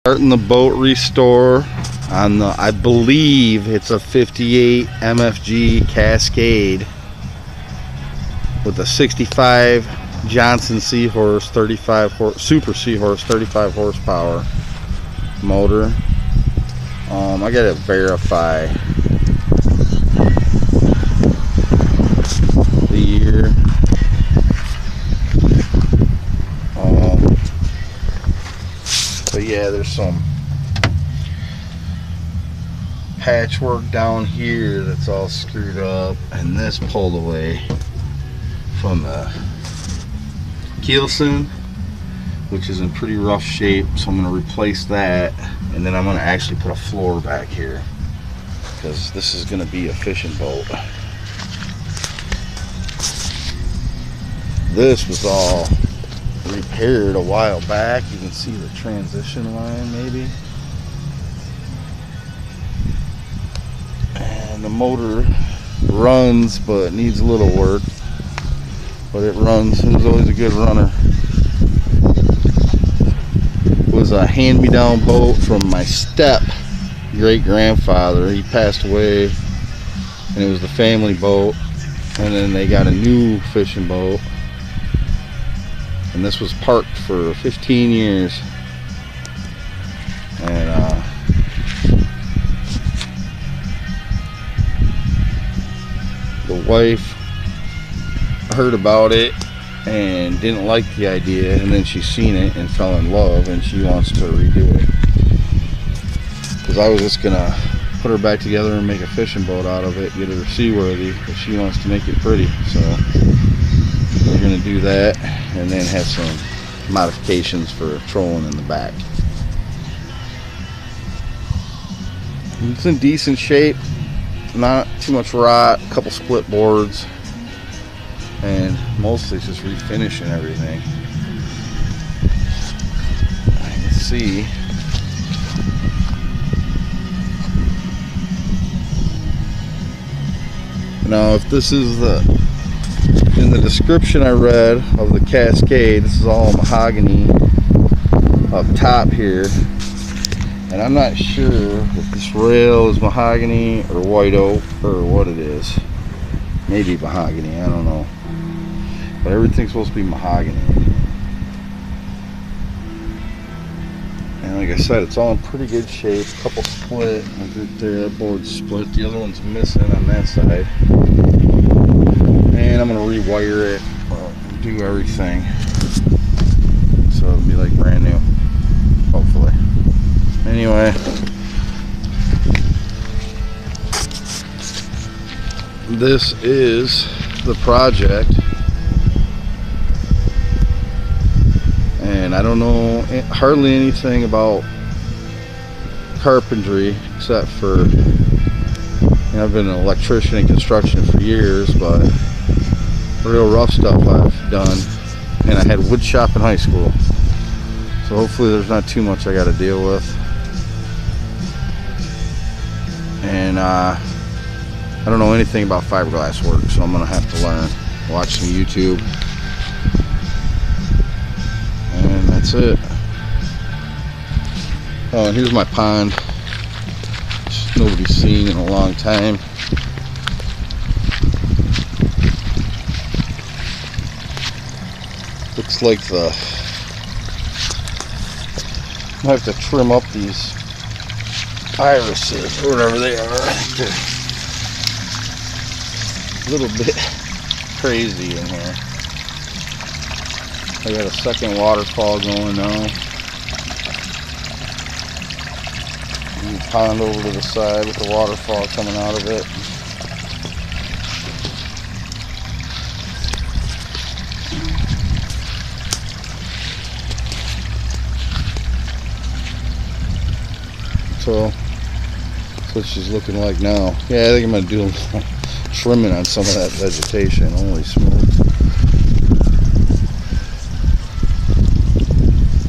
Starting the boat restore on the, I believe it's a 58 MFG Cascade with a 65 Johnson Seahorse 35 Super Seahorse 35 horsepower motor. I gotta verify the year. But yeah, there's some patchwork down here that's all screwed up, and this pulled away from the keelson, which is in pretty rough shape, so I'm going to replace that, and then I'm going to actually put a floor back here because this is going to be a fishing boat. This was all repaired a while back. You can see the transition line maybe, and the motor runs but needs a little work, but it runs. It was always a good runner. It was a hand-me-down boat from my step great grandfather. He passed away, and it was the family boat, and then they got a new fishing boat. And this was parked for 15 years, and the wife heard about it and didn't like the idea, and then she seen it and fell in love, and she wants to redo it. Because I was just gonna put her back together and make a fishing boat out of it, get her seaworthy, but she wants to make it pretty, so we're gonna do that, and then have some modifications for trolling in the back. It's in decent shape, not too much rot, a couple split boards, and mostly just refinishing everything. I can see now, if this is in the description I read of the Cascade, this is all mahogany up top here, and I'm not sure if this rail is mahogany or white oak or what it is. Maybe mahogany, I don't know, but everything's supposed to be mahogany. And like I said, it's all in pretty good shape. A couple split, right there, that board's split, the other one's missing on that side. And I'm going to rewire it, do everything, so it'll be like brand new, hopefully. Anyway, this is the project, and I don't know hardly anything about carpentry except for, I've been an electrician in construction for years, but real rough stuff I've done, and I had wood shop in high school, so hopefully there's not too much I got to deal with. And I don't know anything about fiberglass work, so I'm gonna have to learn, watch some YouTube, and that's it. Oh, and here's my pond, which nobody's seen in a long time. Looks like I have to trim up these irises or whatever they are. They're a little bit crazy in here. I got a second waterfall going now. And the pond over to the side with the waterfall coming out of it. So that's what she's looking like now. Yeah, I think I'm going to do trimming on some of that vegetation. Holy smokes.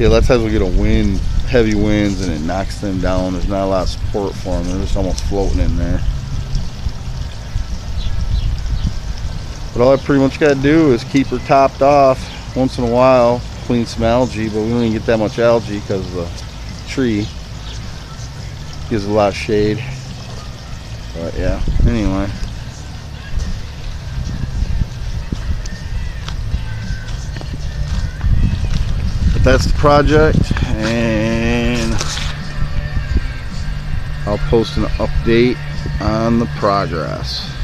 Yeah, a lot of times we get a wind, heavy winds, and it knocks them down. There's not a lot of support for them. They're just almost floating in there. But all I pretty much got to do is keep her topped off once in a while, clean some algae, but we don't even get that much algae because of the tree. Gives a lot of shade. But yeah, anyway. But that's the project, and I'll post an update on the progress.